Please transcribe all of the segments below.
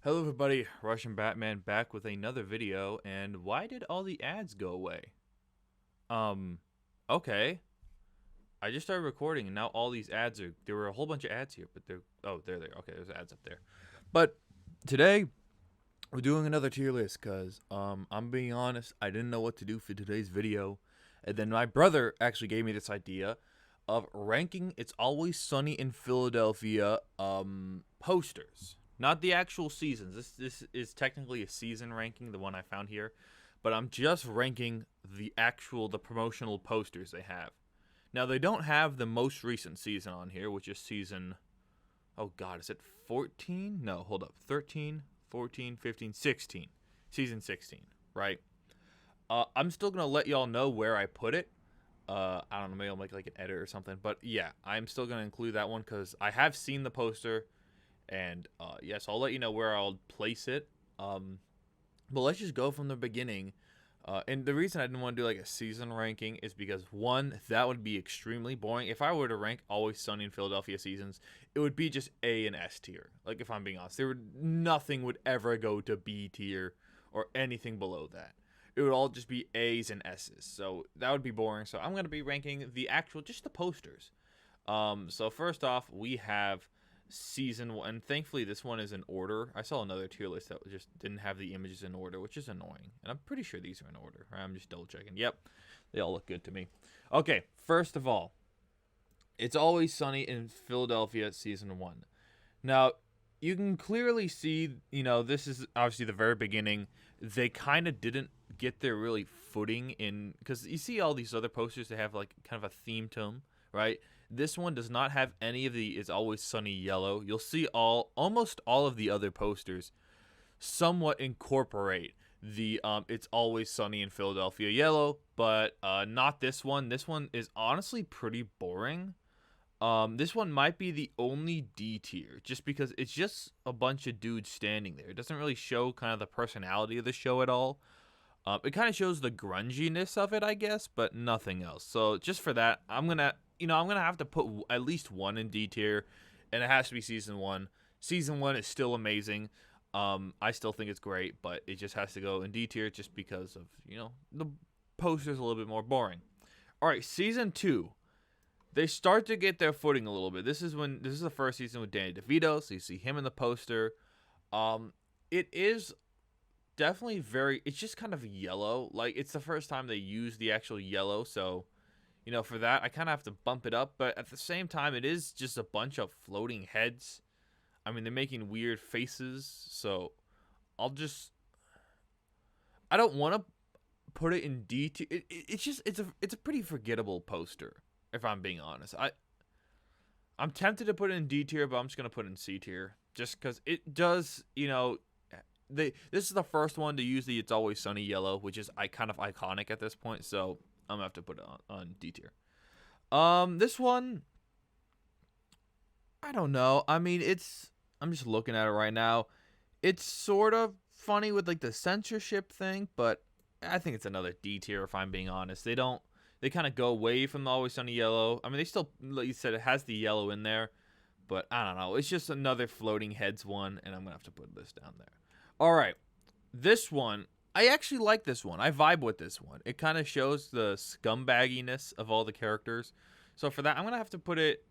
Hello everybody, Russian Batman back with another video, and why did all the ads go away? Um, okay. I just started recording and now all these ads there were a whole bunch of ads here, but they're there. Okay, there's ads up there. But today, we're doing another tier list, because, I'm being honest, I didn't know what to do for today's video. And then my brother actually gave me this idea of ranking It's Always Sunny in Philadelphia, posters. Not the actual seasons. This is technically a season ranking, the one I found here. But I'm just ranking the promotional posters they have. Now, they don't have the most recent season on here, which is season, oh god, is it 14? No, hold up. 13, 14, 15, 16. Season 16, right? I'm still going to let y'all know where I put it. I don't know, maybe I'll make like an edit or something. But yeah, I'm still going to include that one because I have seen the poster. And yes, I'll let you know where I'll place it. But let's just go from the beginning. And the reason I didn't want to do like a season ranking is because, one, that would be extremely boring. If I were to rank Always Sunny in Philadelphia seasons, it would be just A and S tier. Like, if I'm being honest, nothing would ever go to B tier or anything below that. It would all just be A's and S's. So that would be boring. So I'm going to be ranking just the posters. So first off, we have season 1, and thankfully this one is in order. I saw another tier list that just didn't have the images in order, which is annoying, and I'm pretty sure these are in order. I'm just double checking. Yep, they all look good to me. Okay, first of all, It's Always Sunny in Philadelphia season 1. Now, you can clearly see, this is obviously the very beginning. They kind of didn't get their really footing in, because you see all these other posters, they have like kind of a theme to them, right? This one does not have any of the It's Always Sunny yellow. You'll see almost all of the other posters somewhat incorporate the It's Always Sunny in Philadelphia yellow, but not this one. This one is honestly pretty boring. This one might be the only D tier, just because it's just a bunch of dudes standing there. It doesn't really show kind of the personality of the show at all. It kind of shows the grunginess of it, I guess, but nothing else. So just for that, I'm gonna have to put at least one in D tier, and it has to be season 1. Season 1 is still amazing. I still think it's great, but it just has to go in D tier just because of the poster's a little bit more boring. All right, season 2. They start to get their footing a little bit. This is the first season with Danny DeVito, so you see him in the poster. It is definitely it's just kind of yellow. Like, it's the first time they use the actual yellow, so for that I kind of have to bump it up. But at the same time, it is just a bunch of floating heads. I mean, they're making weird faces, so I don't want to put it in D tier. It's a pretty forgettable poster, if I'm being honest. I'm tempted to put it in D tier, but I'm just gonna put it in C tier just because it does. This is the first one to use the It's Always Sunny yellow, which is kind of iconic at this point. So I'm gonna have to put it on D tier. This one, I don't know. I mean, I'm just looking at it right now. It's sort of funny with like the censorship thing, but I think it's another D tier, if I'm being honest. They kind of go away from the Always Sunny yellow. I mean, they still, like you said, it has the yellow in there, but I don't know. It's just another floating heads one, and I'm gonna have to put this down there. All right, this one, I actually like this one. I vibe with this one. It kind of shows the scumbagginess of all the characters. So for that, I'm gonna have to put it.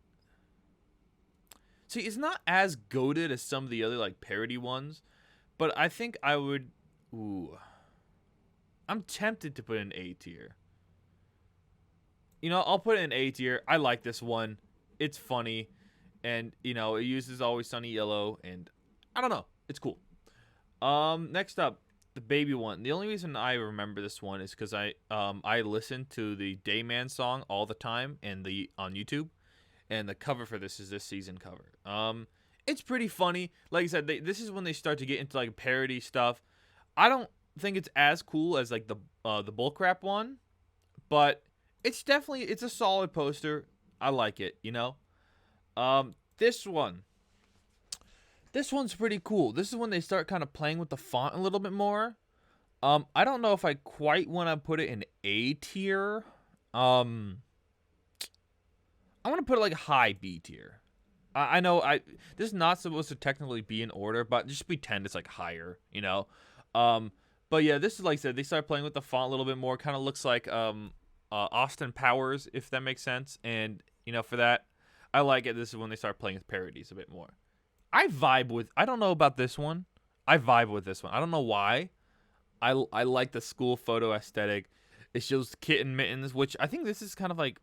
See, it's not as goated as some of the other like parody ones, but I think I would. Ooh, I'm tempted to put in A tier. I'll put it in A tier. I like this one. It's funny, and it uses Always Sunny yellow, and I don't know. It's cool. Next up, the baby one. The only reason I remember this one is because I listen to the Dayman song all the time on YouTube. And the cover for this is this season cover. It's pretty funny. Like I said, this is when they start to get into like parody stuff. I don't think it's as cool as like the bullcrap one, but it's a solid poster. I like it. This one's pretty cool. This is when they start kind of playing with the font a little bit more. I don't know if I quite want to put it in A tier. I want to put it like high B tier. I know this is not supposed to technically be in order, but just pretend it's like higher, you know. But yeah, this is like I said, they started playing with the font a little bit more. Kind of looks like Austin Powers, if that makes sense. And you know, for that, I like it. This is when they start playing with parodies a bit more. I vibe with. I don't know about this one. I vibe with this one. I don't know why. I like the school photo aesthetic. It shows kitten mittens, which I think this is kind of like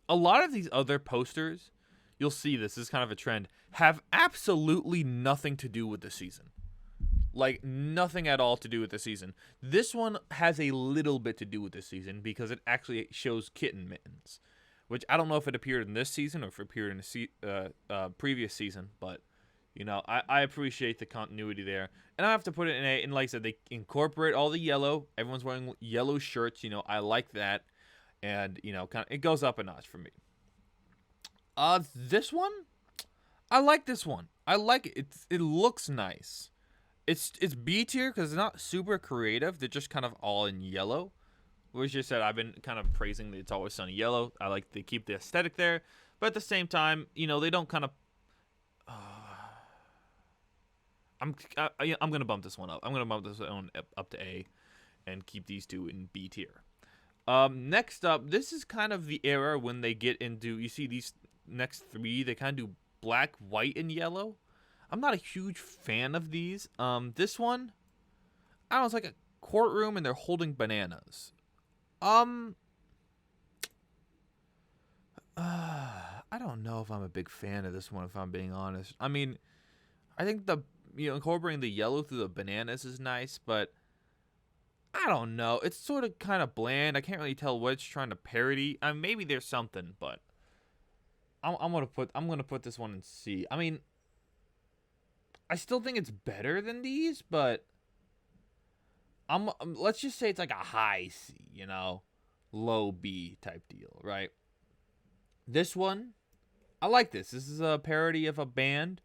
a lot of these other posters. You'll see this is kind of a trend. Have absolutely nothing to do with the season. Like nothing at all to do with the season. This one has a little bit to do with the season because it actually shows kitten mittens, which I don't know if it appeared in this season or if it appeared in a previous season, but you know, I appreciate the continuity there. And I have to put it in A, and like I said, they incorporate all the yellow. Everyone's wearing yellow shirts. You know, I like that. And, you know, kind of, it goes up a notch for me. This one? I like this one. I like it. It looks nice. It's B tier because it's not super creative. They're just kind of all in yellow. Which you said, I've been kind of praising the It's Always Sunny yellow. I like they keep the aesthetic there. But at the same time, you know, they don't kind of... I'm gonna bump this one up. I'm gonna bump this one up to A, and keep these two in B tier. Next up, this is kind of the era when they get into. You see these next three, they kind of do black, white, and yellow. I'm not a huge fan of these. This one, I don't know. It's like a courtroom, and they're holding bananas. I don't know if I'm a big fan of this one. If I'm being honest, I mean, I think incorporating the yellow through the bananas is nice, but I don't know. It's sort of kind of bland. I can't really tell what it's trying to parody. Maybe there's something, but I'm gonna put this one in C. I mean, I still think it's better than these, but let's just say it's like a high C, you know, low B type deal, right? This one, I like this. This is a parody of a band.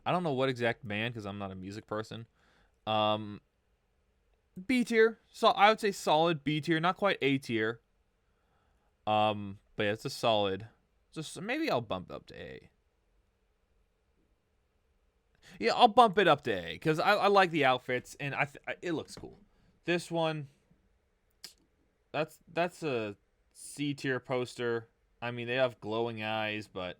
I don't know what exact band because I'm not a music person. B tier. So I would say solid B tier, not quite A tier. But yeah, it's a solid. Just maybe I'll bump it up to A. Yeah, I'll bump it up to A because I like the outfits and it looks cool. This one, that's a C tier poster. I mean, they have glowing eyes, but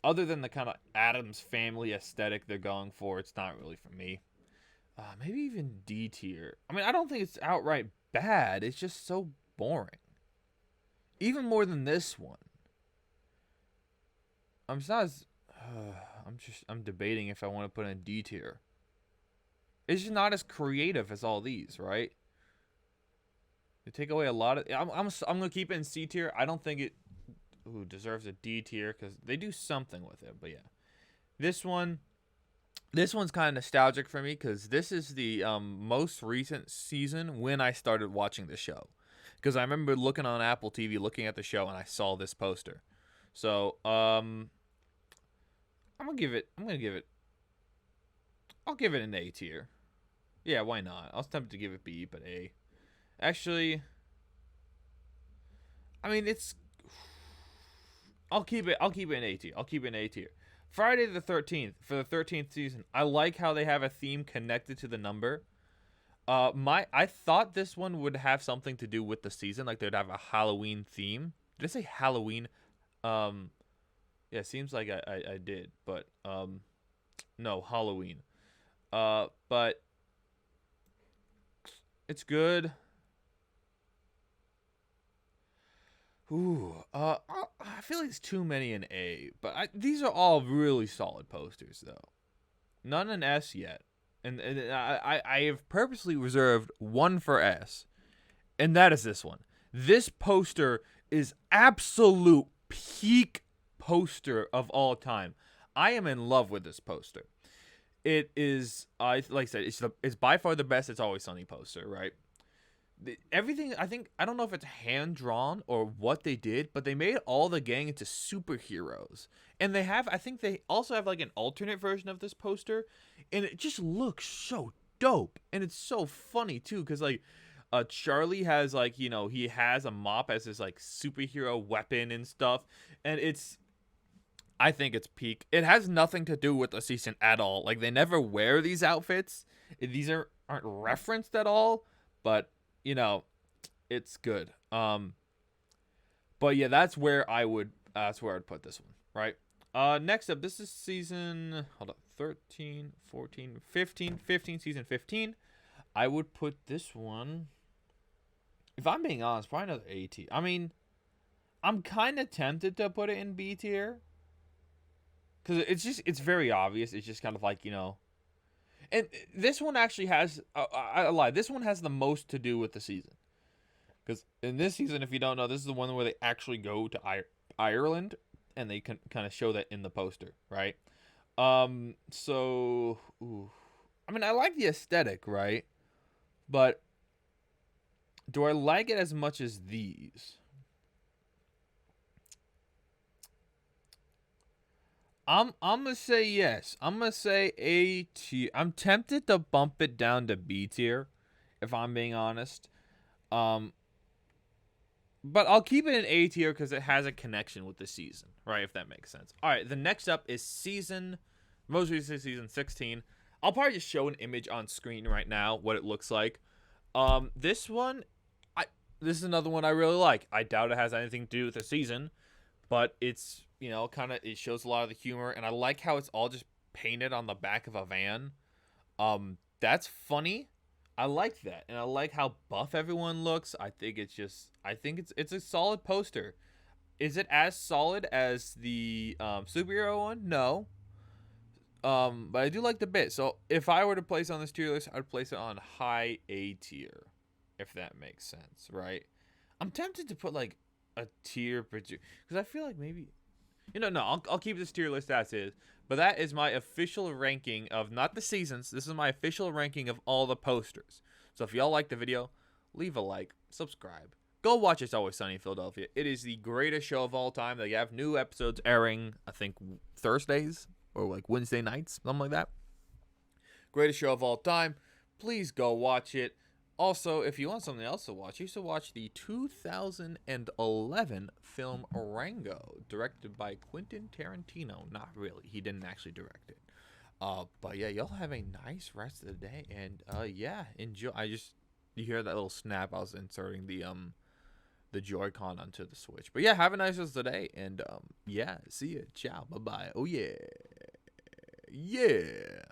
other than the kind of Addams Family aesthetic they're going for, it's not really for me. Maybe even D tier. I mean, I don't think it's outright bad. It's just so boring. Even more than this one. I'm debating if I want to put in D tier. It's just not as creative as all these, right? They take away a lot of. I'm gonna keep it in C tier. I don't think it deserves a D tier because they do something with it. But yeah, this one's kind of nostalgic for me because this is the most recent season when I started watching the show. Because I remember looking on Apple TV, looking at the show, and I saw this poster. So I'll give it an A tier. Yeah, why not? I was tempted to give it B, but A. Actually, I mean I'll keep it an A tier. I'll keep it an A tier. Friday the 13th for the 13th season. I like how they have a theme connected to the number. I thought this one would have something to do with the season, like they'd have a Halloween theme. Did I say Halloween? Yeah, it seems like I did, but no, Halloween. But it's good. Ooh, I feel like it's too many in A, but these are all really solid posters though. None in S yet, and I have purposely reserved one for S, and that is this one. This poster is absolute peak poster of all time. I am in love with this poster. It is, like I said, it's by far the best It's Always Sunny poster, right? Everything, I don't know if it's hand drawn or what they did, but they made all the gang into superheroes. And I think they also have like an alternate version of this poster, and it just looks so dope. And it's so funny too, because like Charlie has like, you know, he has a mop as his like superhero weapon and stuff. And it's I think it's peak. It has nothing to do with the season at all. Like, they never wear these outfits. These aren't referenced at all, but you know, it's good. But yeah, that's where I'd put this one, right? Next up, this is season, hold up, 13, 14, 15, 15, season 15. I would put this one, if I'm being honest, probably another A tier. I mean, I'm kind of tempted to put it in B tier because it's very obvious. It's just kind of like, and this one actually has, I lied, this one has the most to do with the season. Because in this season, if you don't know, this is the one where they actually go to Ireland, and they can kind of show that in the poster, right? So, I mean, I like the aesthetic, right? But do I like it as much as these? I'm gonna say yes. I'm gonna say A tier. I'm tempted to bump it down to B tier, if I'm being honest. But I'll keep it in A tier because it has a connection with the season, right? If that makes sense. All right, the next up is most recent season 16. I'll probably just show an image on screen right now, what it looks like. This is another one I really like. I doubt it has anything to do with the season, but it's, it shows a lot of the humor, and I like how it's all just painted on the back of a van. That's funny. I like that, and I like how buff everyone looks. I think it's a solid poster. Is it as solid as the superhero one? No. But I do like the bit. So if I were to place on this tier list, I'd place it on high A tier, if that makes sense, right? I'm tempted to put like a tier because I feel like maybe, no, I'll keep this tier list as is. But that is my official ranking of not the seasons. This is my official ranking of all the posters. So if y'all like the video, leave a like, subscribe. Go watch It's Always Sunny in Philadelphia. It is the greatest show of all time. They have new episodes airing, I think, Thursdays or like Wednesday nights, something like that. Greatest show of all time. Please go watch it. Also, if you want something else to watch, you should watch the 2011 film Rango, directed by Quentin Tarantino. Not really. He didn't actually direct it. But yeah, y'all have a nice rest of the day. And yeah, enjoy. You hear that little snap? I was inserting the Joy-Con onto the Switch. But yeah, have a nice rest of the day. And yeah, see ya. Ciao. Bye-bye. Oh yeah. Yeah.